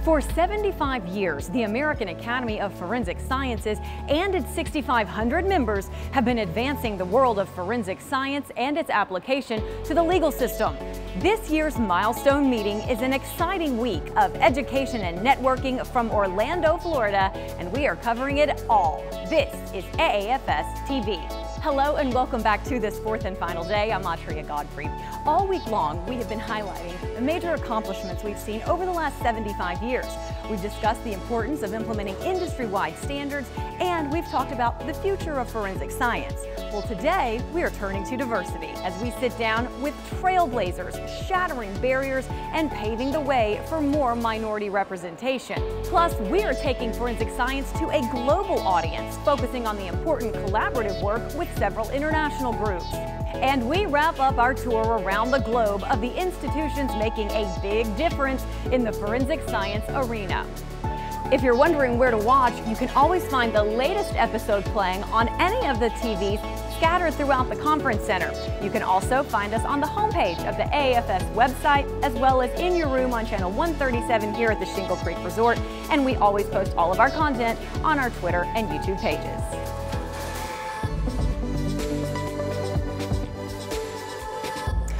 For 75 years, the American Academy of Forensic Sciences and its 6,500 members have been advancing the world of forensic science and its application to the legal system. This year's milestone meeting is an exciting week of education and networking from Orlando, Florida, and we are covering it all. This is AAFS TV. Hello and welcome back to this fourth and final day. I'm Atria Godfrey. All week long, we have been highlighting the major accomplishments we've seen over the last 75 years. We've discussed the importance of implementing industry-wide standards, and we've talked about the future of forensic science. Well, today we are turning to diversity as we sit down with trailblazers, shattering barriers and paving the way for more minority representation. Plus, we are taking forensic science to a global audience, focusing on the important collaborative work with several international groups. And we wrap up our tour around the globe of the institutions making a big difference in the forensic science arena. If you're wondering where to watch, you can always find the latest episode playing on any of the TVs scattered throughout the conference center. You can also find us on the homepage of the AAFS website, as well as in your room on channel 137 here at the Shingle Creek Resort. And we always post all of our content on our Twitter and YouTube pages.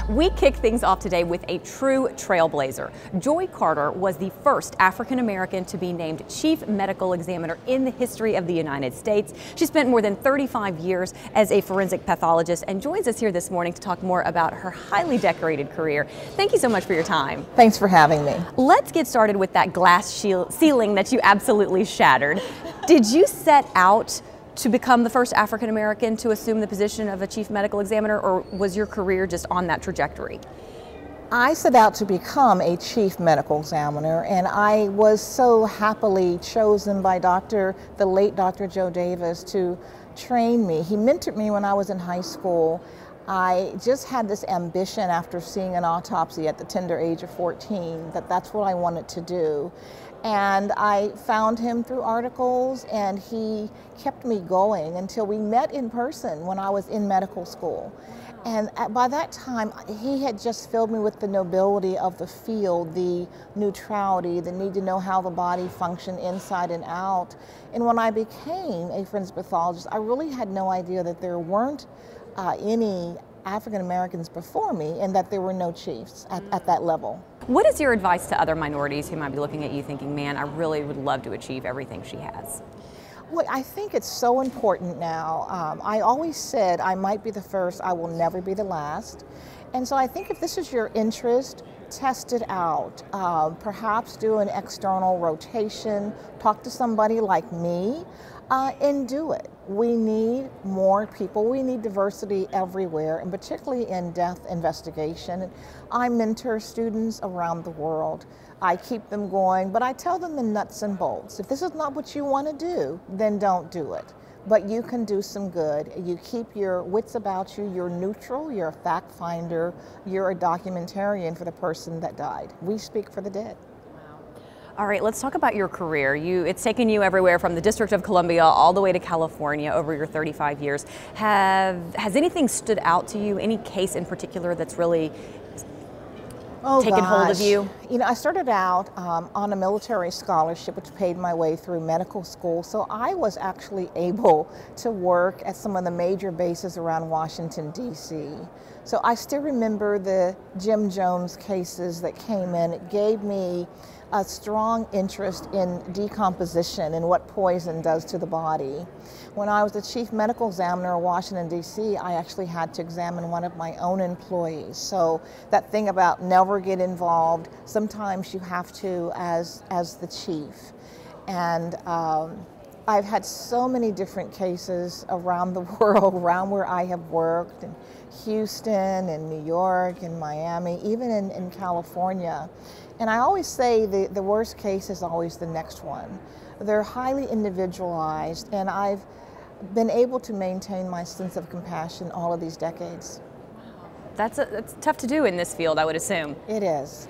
We kick things off today with a true trailblazer. Joy Carter was the first African American to be named Chief Medical Examiner in the history of the United States. She spent more than 35 years as a forensic pathologist and joins us here this morning to talk more about her highly decorated career. Thank you so much for your time. Thanks for having me. Let's get started with that glass ceiling that you absolutely shattered. Did you set out to become the first African American to assume the position of a chief medical examiner, or was your career just on that trajectory? I set out to become a chief medical examiner, and I was so happily chosen by the late Dr. Joe Davis to train me. He mentored me when I was in high school. I just had this ambition after seeing an autopsy at the tender age of 14 that that's what I wanted to do. And I found him through articles, and he kept me going until we met in person when I was in medical school. And by that time, he had just filled me with the nobility of the field, the neutrality, the need to know how the body functioned inside and out. And when I became a forensic pathologist, I really had no idea that there weren't any African Americans before me, and that there were no chiefs at that level. What is your advice to other minorities who might be looking at you thinking, man, I really would love to achieve everything she has? Well, I think it's so important now. I always said I might be the first, I will never be the last. And so I think if this is your interest, test it out. Perhaps do an external rotation, talk to somebody like me, and do it. We need more people. We need diversity everywhere, and particularly in death investigation. I mentor students around the world. I keep them going, but I tell them the nuts and bolts. If this is not what you want to do, then don't do it. But you can do some good. You keep your wits about you. You're neutral. You're a fact finder. You're a documentarian for the person that died. We speak for the dead. All right, let's talk about your career. It's taken you everywhere from the District of Columbia all the way to California over your 35 years. Has anything stood out to you? Any case in particular that's really taken hold of you? You know, I started out on a military scholarship, which paid my way through medical school. So I was actually able to work at some of the major bases around Washington, D.C. So I still remember the Jim Jones cases that came in. It gave me a strong interest in decomposition and what poison does to the body. When I was the chief medical examiner of Washington, D.C., I actually had to examine one of my own employees. So that thing about never get involved, sometimes you have to as the chief. And I've had so many different cases around the world, around where I have worked, in Houston and New York and Miami, even in California. And I always say the worst case is always the next one. They're highly individualized, and I've been able to maintain my sense of compassion all of these decades. That's tough to do in this field, I would assume. It is.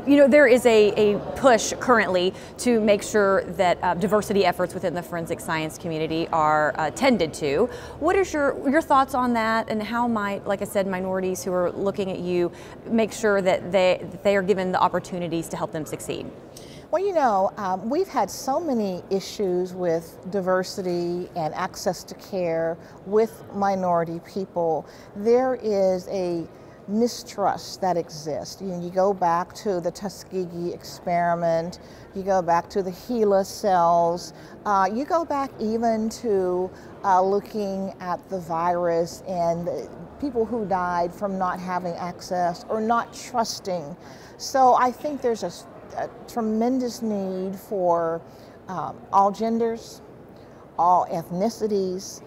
You know, there is a push currently to make sure that diversity efforts within the forensic science community are tended to. What is your thoughts on that, and how might, like I said, minorities who are looking at you make sure that they are given the opportunities to help them succeed? Well, you know, we've had so many issues with diversity and access to care with minority people. There is a mistrust that exists. You go back to the Tuskegee experiment, you go back to the HeLa cells, you go back even to looking at the virus and the people who died from not having access or not trusting. So I think there's a tremendous need for all genders, all ethnicities,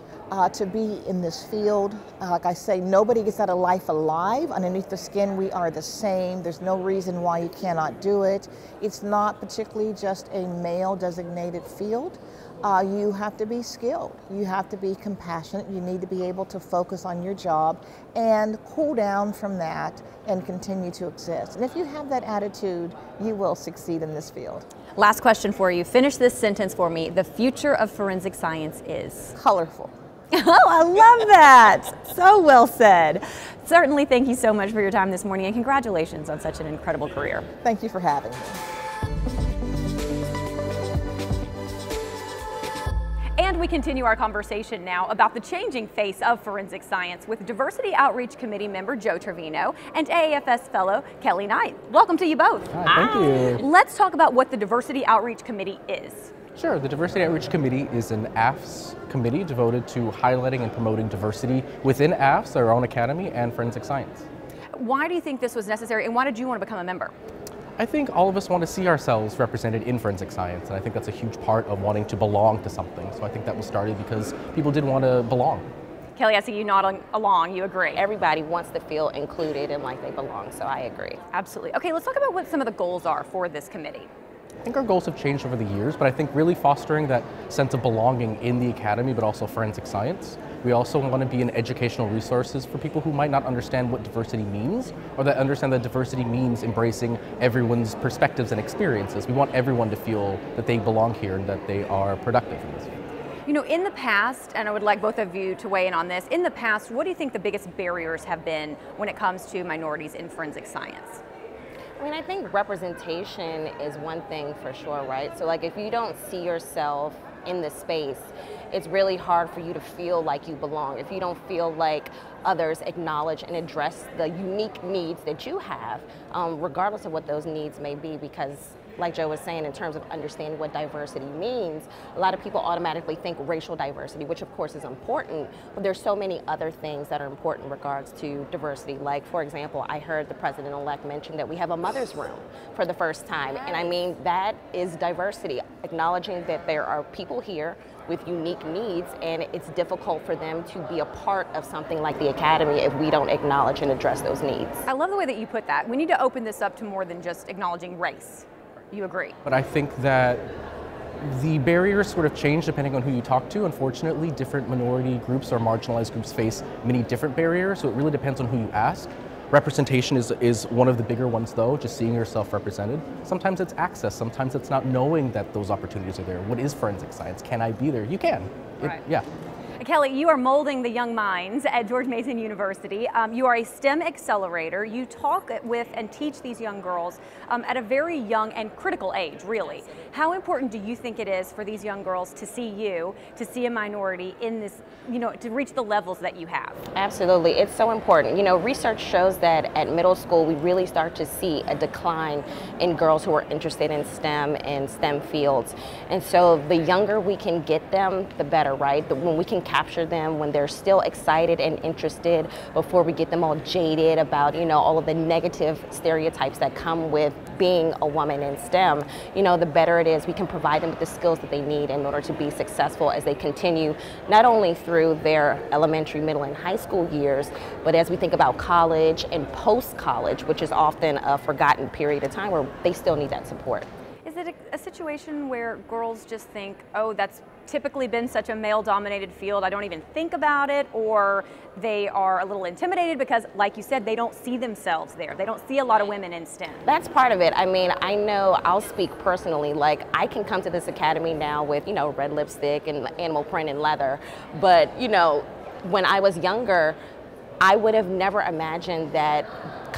to be in this field. Like I say, nobody gets out of life alive. Underneath the skin, we are the same. There's no reason why you cannot do it. It's not particularly just a male-designated field. You have to be skilled. You have to be compassionate. You need to be able to focus on your job and cool down from that and continue to exist. And if you have that attitude, you will succeed in this field. Last question for you. Finish this sentence for me. The future of forensic science is? Colorful. Oh, I love that. So well said. Certainly, thank you so much for your time this morning, and congratulations on such an incredible career. Thank you for having me. And we continue our conversation now about the changing face of forensic science with Diversity Outreach Committee member Joe Trevino and AAFS fellow Kelly Knight. Welcome to you both. Hi, thank you. Let's talk about what the Diversity Outreach Committee is. Sure, the Diversity Outreach Committee is an AAFS committee devoted to highlighting and promoting diversity within AAFS, our own academy, and forensic science. Why do you think this was necessary, and why did you want to become a member? I think all of us want to see ourselves represented in forensic science, and I think that's a huge part of wanting to belong to something. So I think that was started because people did want to belong. Kelly, I see you nodding along. You agree? Everybody wants to feel included and like they belong, so I agree. Absolutely. Okay, let's talk about what some of the goals are for this committee. I think our goals have changed over the years, but I think really fostering that sense of belonging in the academy, but also forensic science. We also want to be an educational resources for people who might not understand what diversity means, or that understand that diversity means embracing everyone's perspectives and experiences. We want everyone to feel that they belong here and that they are productive in this field. You know, in the past, and I would like both of you to weigh in on this, in the past, what do you think the biggest barriers have been when it comes to minorities in forensic science? I mean, I think representation is one thing for sure, right? So like if you don't see yourself in the space, it's really hard for you to feel like you belong. If you don't feel like others acknowledge and address the unique needs that you have, regardless of what those needs may be, because like Joe was saying, in terms of understanding what diversity means, a lot of people automatically think racial diversity, which of course is important, but there's so many other things that are important in regards to diversity. Like, for example, I heard the president-elect mention that we have a mother's room for the first time. And I mean, that is diversity, acknowledging that there are people here with unique needs, and it's difficult for them to be a part of something like the academy if we don't acknowledge and address those needs. I love the way that you put that. We need to open this up to more than just acknowledging race. You agree? But I think that the barriers sort of change depending on who you talk to. Unfortunately, different minority groups or marginalized groups face many different barriers, so it really depends on who you ask. Representation is one of the bigger ones though, just seeing yourself represented. Sometimes it's access, sometimes it's not knowing that those opportunities are there. What is forensic science? Can I be there? You can. Right. Yeah. Kelly, you are molding the young minds at George Mason University. You are a STEM accelerator. You talk with and teach these young girls at a very young and critical age, really. How important do you think it is for these young girls to see you, to see a minority in this, you know, to reach the levels that you have? Absolutely, it's so important. You know, research shows that at middle school, we really start to see a decline in girls who are interested in STEM and STEM fields. And so the younger we can get them, the better, right? When we can capture them when they're still excited and interested before we get them all jaded about, you know, all of the negative stereotypes that come with being a woman in STEM, you know, the better it is we can provide them with the skills that they need in order to be successful as they continue not only through their elementary, middle, and high school years, but as we think about college and post-college, which is often a forgotten period of time where they still need that support. Is it a situation where girls just think, oh, that's typically been such a male-dominated field, I don't even think about it, or they are a little intimidated because, like you said, they don't see themselves there. They don't see a lot of women in STEM. That's part of it. I mean, I know, I'll speak personally, like I can come to this academy now with, you know, red lipstick and animal print and leather, but, you know, when I was younger, I would have never imagined that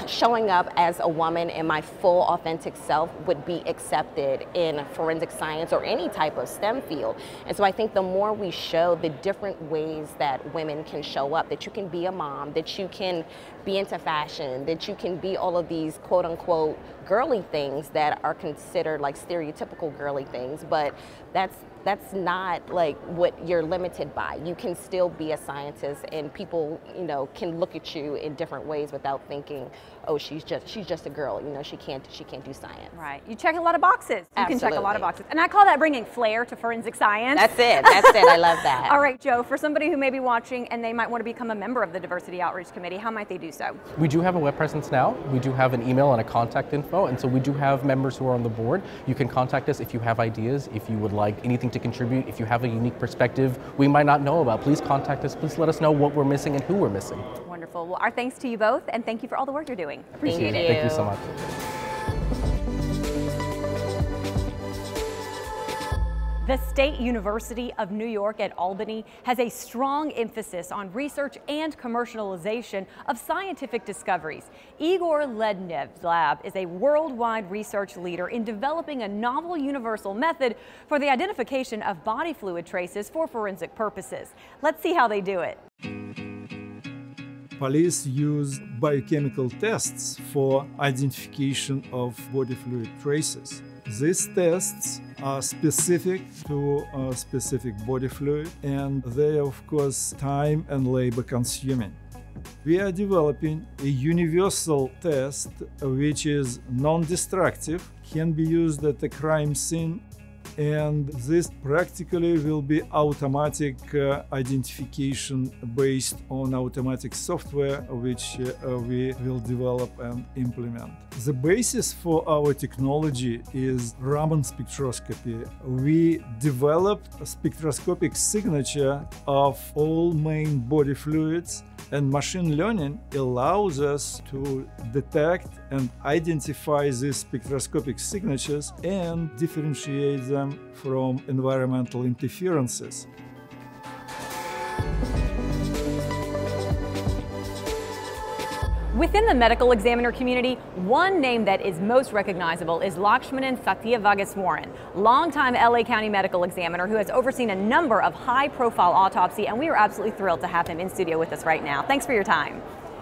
showing up as a woman in my full authentic self would be accepted in forensic science or any type of STEM field. And so I think the more we show the different ways that women can show up, that you can be a mom, that you can be into fashion, that you can be all of these quote unquote girly things that are considered like stereotypical girly things, but that's not like what you're limited by. You can still be a scientist, and people, you know, can look at you in different ways without thinking, oh, she's just a girl. You know, she can't do science. Right. You check a lot of boxes. You can check a lot of Absolutely. boxes, and I call that bringing flair to forensic science. That's it. That's it. I love that. All right, Joe. For somebody who may be watching and they might want to become a member of the Diversity Outreach Committee, how might they do so? We do have a web presence now. We do have an email and a contact info, and so we do have members who are on the board. You can contact us if you have ideas, if you would like anything to contribute, if you have a unique perspective we might not know about. Please contact us. Please let us know what we're missing and who we're missing. Wonderful. Well, our thanks to you both, and thank you for all the work you're doing. Appreciate Thank it. Thank you so much. The State University of New York at Albany has a strong emphasis on research and commercialization of scientific discoveries. Igor Lednev's lab is a worldwide research leader in developing a novel universal method for the identification of body fluid traces for forensic purposes. Let's see how they do it. Police use biochemical tests for identification of body fluid traces. These tests are specific to a specific body fluid, and they are, of course, time and labor consuming. We are developing a universal test which is non-destructive, can be used at a crime scene, and this practically will be automatic identification based on automatic software which we will develop and implement. The basis for our technology is Raman spectroscopy. We developed a spectroscopic signature of all main body fluids, and machine learning allows us to detect and identify these spectroscopic signatures and differentiate them from environmental interferences. Within the medical examiner community, one name that is most recognizable is Lakshmanan Satyavagaswaran, longtime LA County medical examiner who has overseen a number of high-profile autopsy, and we are absolutely thrilled to have him in studio with us right now. Thanks for your time.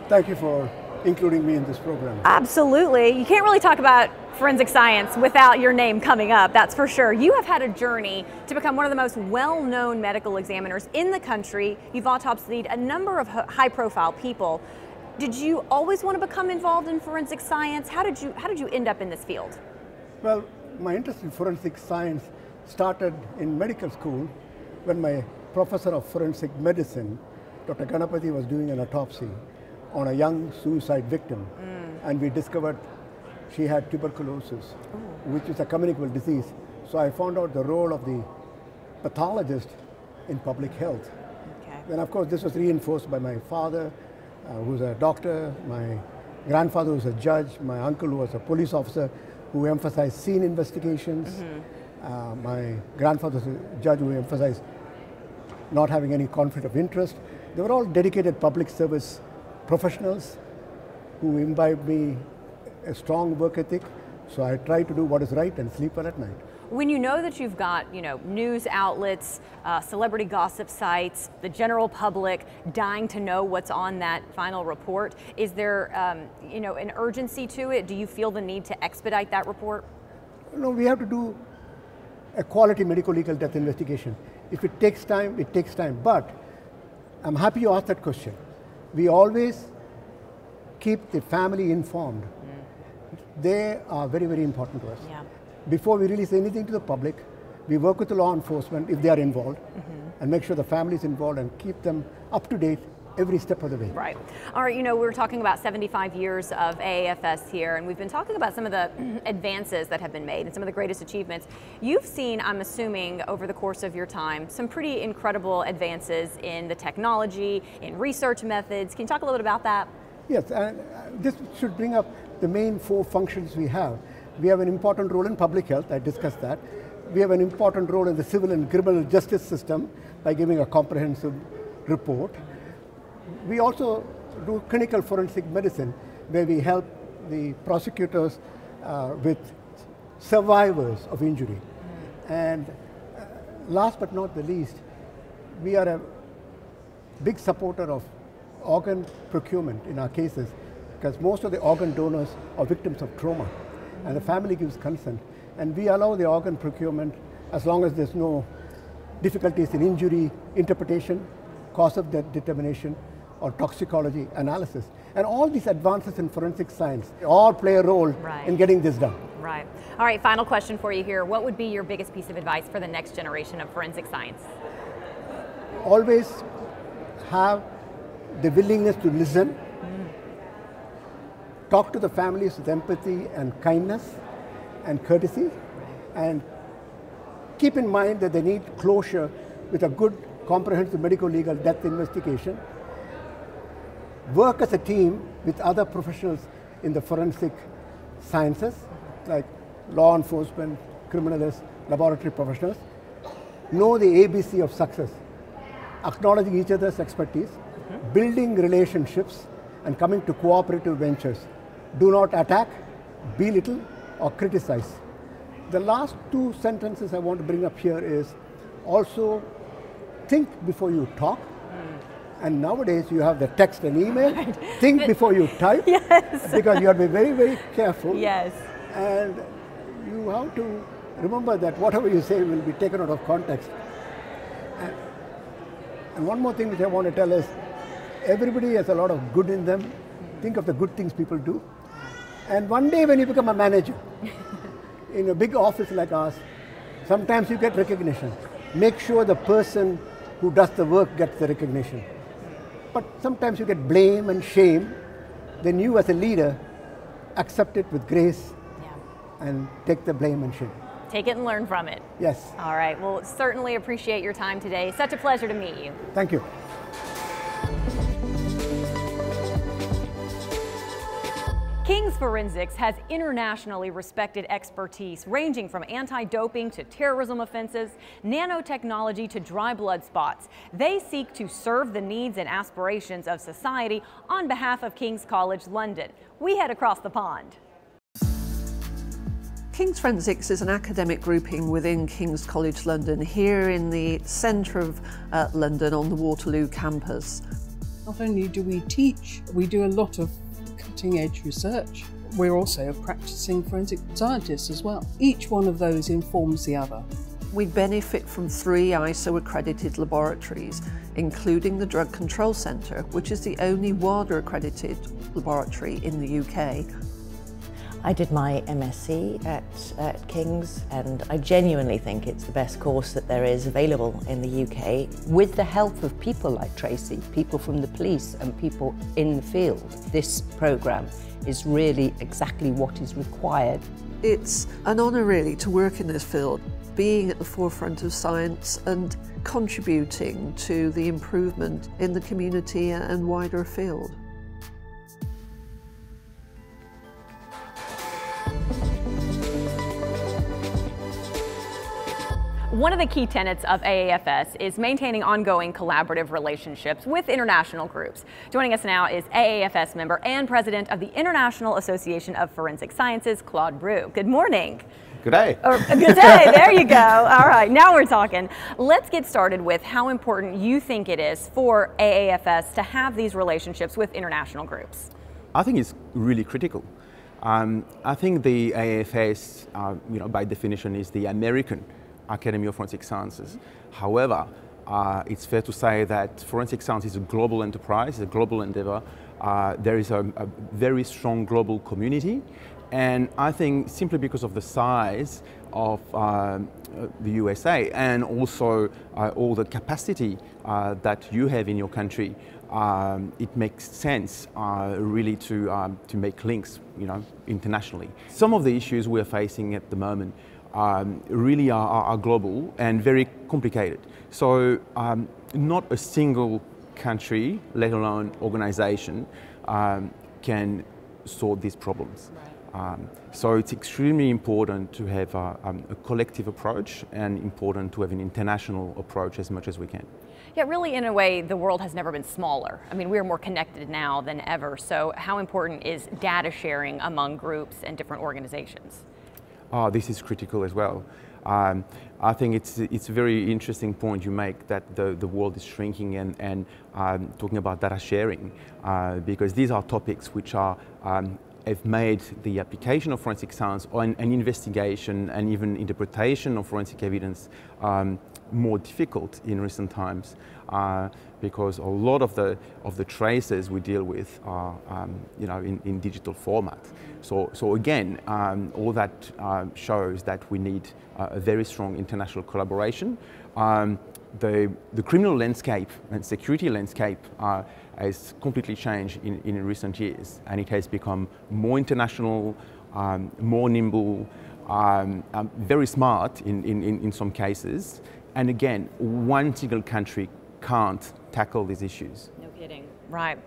Thank you for including me in this program. Absolutely. You can't really talk about forensic science without your name coming up, that's for sure. You have had a journey to become one of the most well-known medical examiners in the country. You've autopsied a number of high-profile people. Did you always want to become involved in forensic science? How did you end up in this field? Well, my interest in forensic science started in medical school when my professor of forensic medicine, Dr. Ganapathy, was doing an autopsy on a young suicide victim. And we discovered she had tuberculosis, which is a communicable disease. So I found out the role of the pathologist in public health. Okay. Then, of course, this was reinforced by my father, who's a doctor, my grandfather who's a judge, my uncle who was a police officer who emphasized scene investigations, my grandfather was a judge who emphasized not having any conflict of interest. They were all dedicated public service professionals who imbibed me a strong work ethic, so I try to do what is right and sleep well at night. When you know that you've got, news outlets, celebrity gossip sites, the general public dying to know what's on that final report, is there, an urgency to it? Do you feel the need to expedite that report? No, we have to do a quality medical legal death investigation. If it takes time, it takes time. But I'm happy you asked that question. We always keep the family informed. They are very, very important to us. Yeah. Before we release anything to the public, we work with the law enforcement if they are involved and make sure the family is involved and keep them up to date every step of the way. Right. All right, we were talking about 75 years of AAFS here, and we've been talking about some of the advances that have been made and some of the greatest achievements. You've seen, I'm assuming, over the course of your time, some pretty incredible advances in the technology, in research methods. Can you talk a little bit about that? Yes, and this should bring up the main 4 functions we have. We have an important role in public health, I discussed that. We have an important role in the civil and criminal justice system by giving a comprehensive report. We also do clinical forensic medicine, where we help the prosecutors with survivors of injury. And last but not the least, we are a big supporter of organ procurement in our cases, because most of the organ donors are victims of trauma, and the family gives consent. And we allow the organ procurement as long as there's no difficulties in injury interpretation, cause of death determination, or toxicology analysis. And all these advances in forensic science all play a role in getting this done. Right. All right, final question for you here. What would be your biggest piece of advice for the next generation of forensic science? Always have the willingness to listen, talk to the families with empathy and kindness and courtesy, and keep in mind that they need closure with a good comprehensive medical legal death investigation. Work as a team with other professionals in the forensic sciences, like law enforcement, criminalists, laboratory professionals. Know the ABC of success: acknowledging each other's expertise, building relationships, and coming to cooperative ventures. Do not attack, belittle, or criticize. The last two sentences I want to bring up here is also think before you talk. And nowadays you have the text and email. Right. Think before you type. Yes. Because you have to be very, very careful. Yes. And you have to remember that whatever you say will be taken out of context. And one more thing which I want to tell is, everybody has a lot of good in them. Think of the good things people do. And one day when you become a manager, in a big office like ours, sometimes you get recognition. Make sure the person who does the work gets the recognition. But sometimes you get blame and shame. Then you as a leader accept it with grace and take the blame and shame. Take it and learn from it. Yes. All right, well, certainly appreciate your time today. Such a pleasure to meet you. Thank you. King's Forensics has internationally respected expertise ranging from anti-doping to terrorism offenses, nanotechnology to dry blood spots. They seek to serve the needs and aspirations of society on behalf of King's College London. We head across the pond. King's Forensics is an academic grouping within King's College London, here in the centre of London on the Waterloo campus. Not only do we teach, we do a lot of cutting-edge research. We're also practicing forensic scientists as well. Each one of those informs the other. We benefit from 3 ISO accredited laboratories, including the Drug Control Centre, which is the only WADA accredited laboratory in the UK. I did my MSc at King's, and I genuinely think it's the best course that there is available in the UK. With the help of people like Tracy, people from the police and people in the field, this programme is really exactly what is required. It's an honour really to work in this field, being at the forefront of science and contributing to the improvement in the community and wider field. One of the key tenets of AAFS is maintaining ongoing collaborative relationships with international groups. Joining us now is AAFS member and president of the International Association of Forensic Sciences, Claude Brou. Good morning. Good day. Good day, there you go. All right, now we're talking. Let's get started with how important you think it is for AAFS to have these relationships with international groups. I think it's really critical. I think the AAFS, by definition, is the American Academy of Forensic Sciences. However, it's fair to say that forensic science is a global enterprise, a global endeavor. There is a very strong global community, and I think simply because of the size of the USA and also all the capacity that you have in your country, it makes sense really to make links, internationally. Some of the issues we're facing at the moment really are global and very complicated. So not a single country, let alone organization, can sort these problems. So it's extremely important to have a collective approach and important to have an international approach as much as we can. Yeah, really, in a way, the world has never been smaller. I mean, we're more connected now than ever. So how important is data sharing among groups and different organizations? This is critical as well. I think it's a very interesting point you make that the world is shrinking and talking about data sharing, because these are topics which are have made the application of forensic science and investigation and even interpretation of forensic evidence more difficult in recent times, because a lot of the traces we deal with are in digital format. So again, all that shows that we need a very strong international collaboration. The criminal landscape and security landscape has completely changed in recent years, and it has become more international, more nimble, very smart in some cases. And again, one single country can't tackle these issues. No kidding. Right.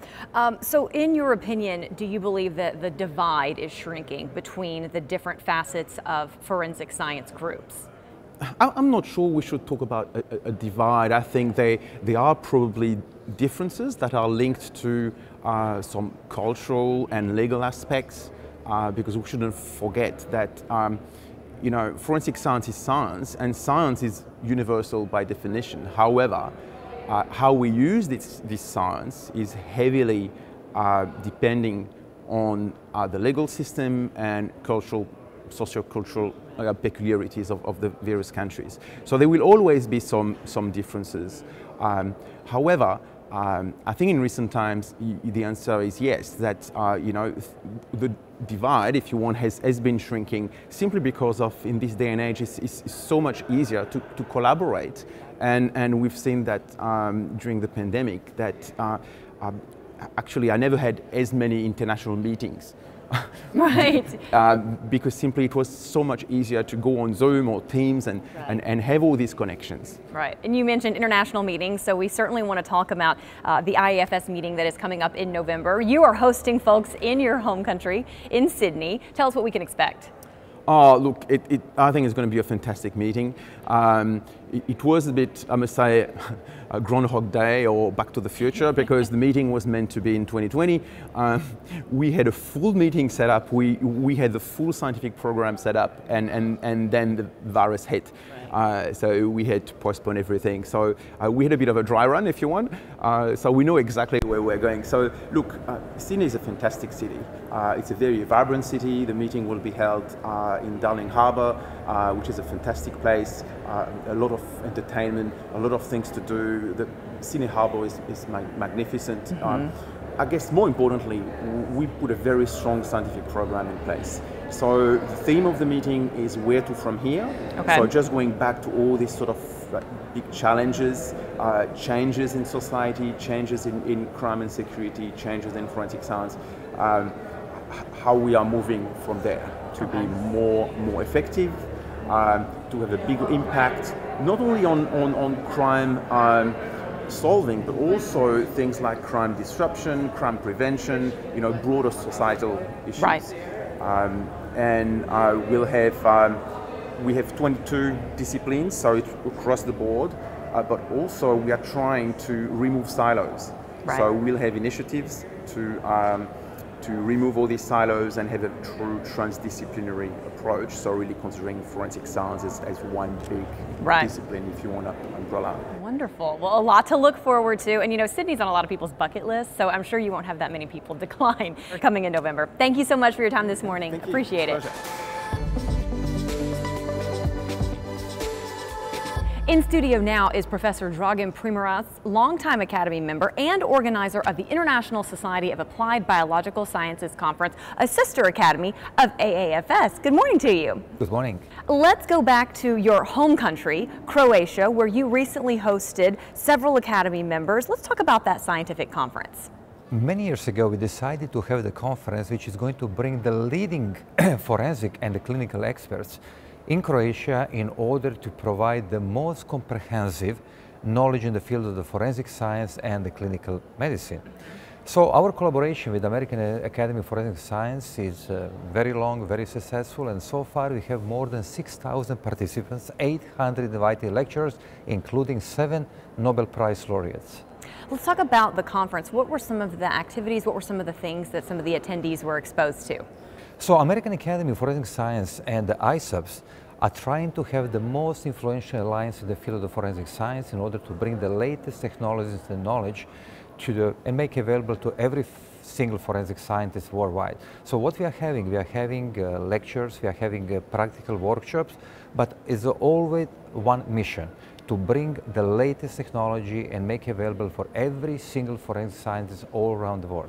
So in your opinion, do you believe that the divide is shrinking between the different facets of forensic science groups? I'm not sure we should talk about a divide. I think there are probably differences that are linked to some cultural and legal aspects, because we shouldn't forget that forensic science is science, and science is universal by definition. However, how we use this science is heavily depending on the legal system and socio-cultural peculiarities of the various countries. So there will always be some differences. However, I think in recent times the answer is yes, that the divide, if you want, has been shrinking simply because of, in this day and age, it's so much easier to collaborate. And we've seen that during the pandemic that actually I never had as many international meetings. Right. Because simply it was so much easier to go on Zoom or Teams and have all these connections. Right. And you mentioned international meetings, so we certainly want to talk about the AAFS meeting that is coming up in November. You are hosting folks in your home country, in Sydney. Tell us what we can expect. Look, I think it's going to be a fantastic meeting. It was a bit, I must say, a Groundhog Day or Back to the Future, because the meeting was meant to be in 2020. We had a full meeting set up. We had the full scientific program set up, and then the virus hit. So we had to postpone everything. So we had a bit of a dry run, if you want. So we know exactly where we're going. So look, Sydney is a fantastic city. It's a very vibrant city. The meeting will be held in Darling Harbour, which is a fantastic place. A lot of entertainment, a lot of things to do. The Sydney Harbour is magnificent. Mm-hmm. I guess more importantly, we put a very strong scientific program in place. So the theme of the meeting is where to from here. Okay. So just going back to all these sort of big challenges, changes in society, changes in crime and security, changes in forensic science, how we are moving from there to be more effective, to have a bigger impact, not only on crime solving, but also things like crime disruption, crime prevention, broader societal issues. Right. And we have 22 disciplines, so it's across the board, but also we are trying to remove silos. Right. So we'll have initiatives to remove all these silos and have a true transdisciplinary approach. So really considering forensic science as one big discipline, if you want, an umbrella. Wonderful. Well, a lot to look forward to. And Sydney's on a lot of people's bucket list, so I'm sure you won't have that many people decline coming in November. Thank you so much for your time this morning. Appreciate it. In studio now is Professor Dragan Primorac, longtime Academy member and organizer of the International Society of Applied Biological Sciences Conference, a sister academy of AAFS. Good morning to you. Good morning. Let's go back to your home country, Croatia, where you recently hosted several Academy members. Let's talk about that scientific conference. Many years ago, we decided to have the conference which is going to bring the leading forensic and the clinical experts in Croatia in order to provide the most comprehensive knowledge in the field of the forensic science and the clinical medicine. So our collaboration with the American Academy of Forensic Science is very long, very successful, and so far we have more than 6,000 participants, 800 invited lecturers, including 7 Nobel Prize laureates. Let's talk about the conference. What were some of the activities, what were some of the things that some of the attendees were exposed to? So American Academy of Forensic Science and the AAFS are trying to have the most influential alliance in the field of forensic science in order to bring the latest technologies and knowledge and make available to every single forensic scientist worldwide. So what we are having lectures, we are having practical workshops, but it's always one mission: to bring the latest technology and make available for every single forensic scientist all around the world.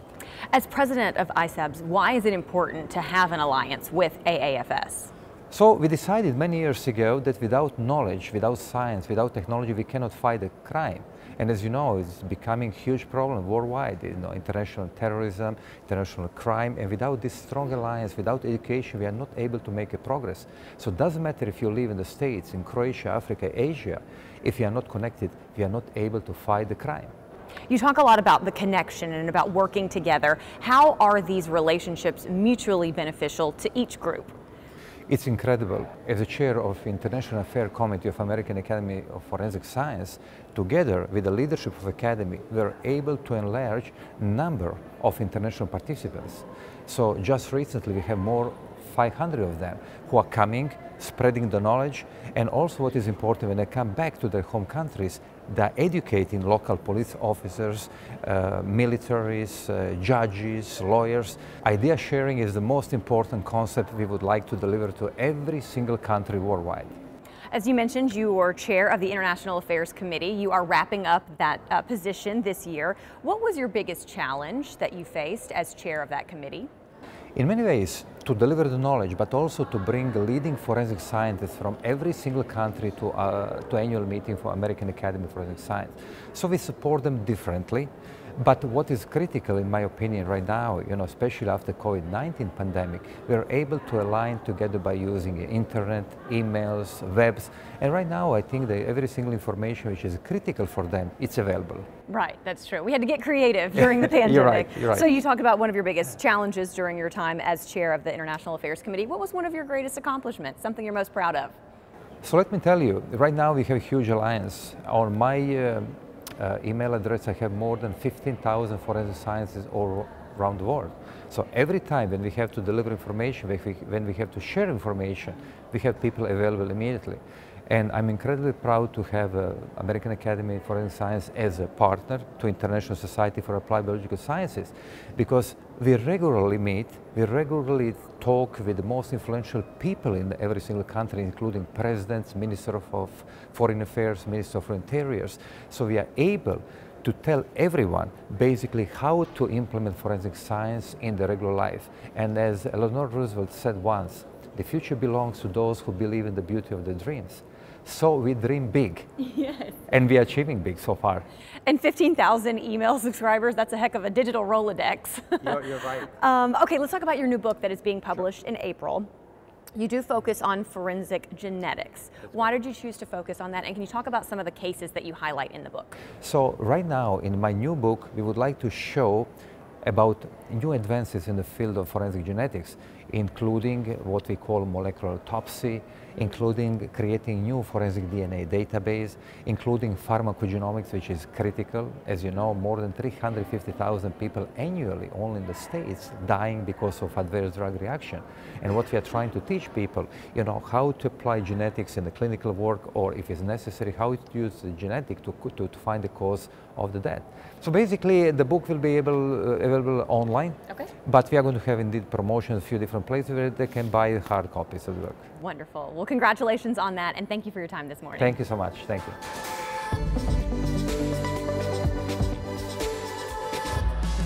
As president of ISABS, why is it important to have an alliance with AAFS? So we decided many years ago that without knowledge, without science, without technology, we cannot fight a crime. And as you know, it's becoming a huge problem worldwide, international terrorism, international crime, and without this strong alliance, without education, we are not able to make a progress. So it doesn't matter if you live in the States, in Croatia, Africa, Asia, if you are not connected, we are not able to fight the crime. You talk a lot about the connection and about working together. How are these relationships mutually beneficial to each group? It's incredible. As the chair of the International Affairs Committee of American Academy of Forensic Science, together with the leadership of the Academy, we're able to enlarge number of international participants. So just recently we have more 500 of them who are coming, spreading the knowledge, and also what is important, when they come back to their home countries, they're educating local police officers, militaries, judges, lawyers. Idea sharing is the most important concept we would like to deliver to every single country worldwide. As you mentioned, you are chair of the International Affairs Committee. You are wrapping up that position this year. What was your biggest challenge that you faced as chair of that committee? In many ways, to deliver the knowledge, but also to bring leading forensic scientists from every single country to annual meeting for American Academy of Forensic Science. So we support them differently. But what is critical, in my opinion, right now, especially after COVID-19 pandemic, we're able to align together by using internet, emails, webs, and right now I think that every single information which is critical for them, it's available. Right, that's true. We had to get creative during the pandemic. You're right. So you talk about one of your biggest challenges during your time as chair of the International Affairs Committee. What was one of your greatest accomplishments, something you're most proud of? So let me tell you, right now we have a huge alliance. On my email address, I have more than 15,000 forensic scientists all around the world. So every time when we have to deliver information, when we have to share information, we have people available immediately. And I'm incredibly proud to have American Academy of Forensic Science as a partner to International Society for Applied Biological Sciences, because we regularly meet, we regularly talk with the most influential people in every single country, including presidents, Minister of Foreign Affairs, Minister of Interior. So we are able to tell everyone basically how to implement forensic science in the regular life. And as Eleanor Roosevelt said once, the future belongs to those who believe in the beauty of their dreams. So we dream big. Yes. And we are achieving big so far. And 15,000 email subscribers, that's a heck of a digital Rolodex. You're right. Okay, let's talk about your new book that is being published in April. You do focus on forensic genetics. Why did you choose to focus on that? And can you talk about some of the cases that you highlight in the book? So right now in my new book, we would like to show about new advances in the field of forensic genetics, including what we call molecular autopsy, including creating new forensic DNA database, including pharmacogenomics, which is critical. As you know, more than 350,000 people annually, only in the States, dying because of adverse drug reaction. And what we are trying to teach people, how to apply genetics in the clinical work, or if it's necessary, how to use the genetic to find the cause of the death. So basically, the book will be available online, okay. But we are going to have indeed promotions, a few different places where they can buy hard copies of the book. Wonderful. Well, congratulations on that, and thank you for your time this morning. Thank you so much. Thank you.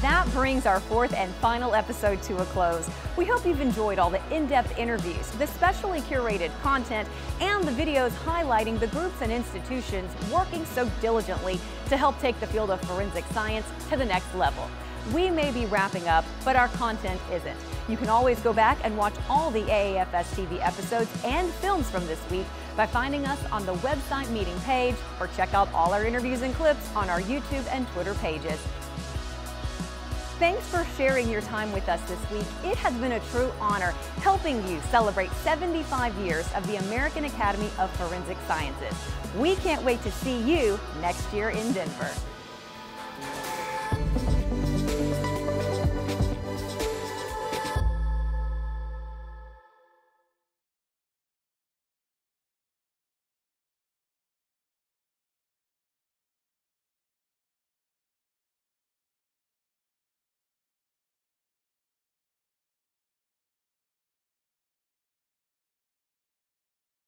That brings our fourth and final episode to a close. We hope you've enjoyed all the in-depth interviews, the specially curated content, and the videos highlighting the groups and institutions working so diligently to help take the field of forensic science to the next level. We may be wrapping up, but our content isn't. You can always go back and watch all the AAFS TV episodes and films from this week by finding us on the website meeting page, or check out all our interviews and clips on our YouTube and Twitter pages. Thanks for sharing your time with us this week. It has been a true honor helping you celebrate 75 years of the American Academy of Forensic Sciences. We can't wait to see you next year in Denver.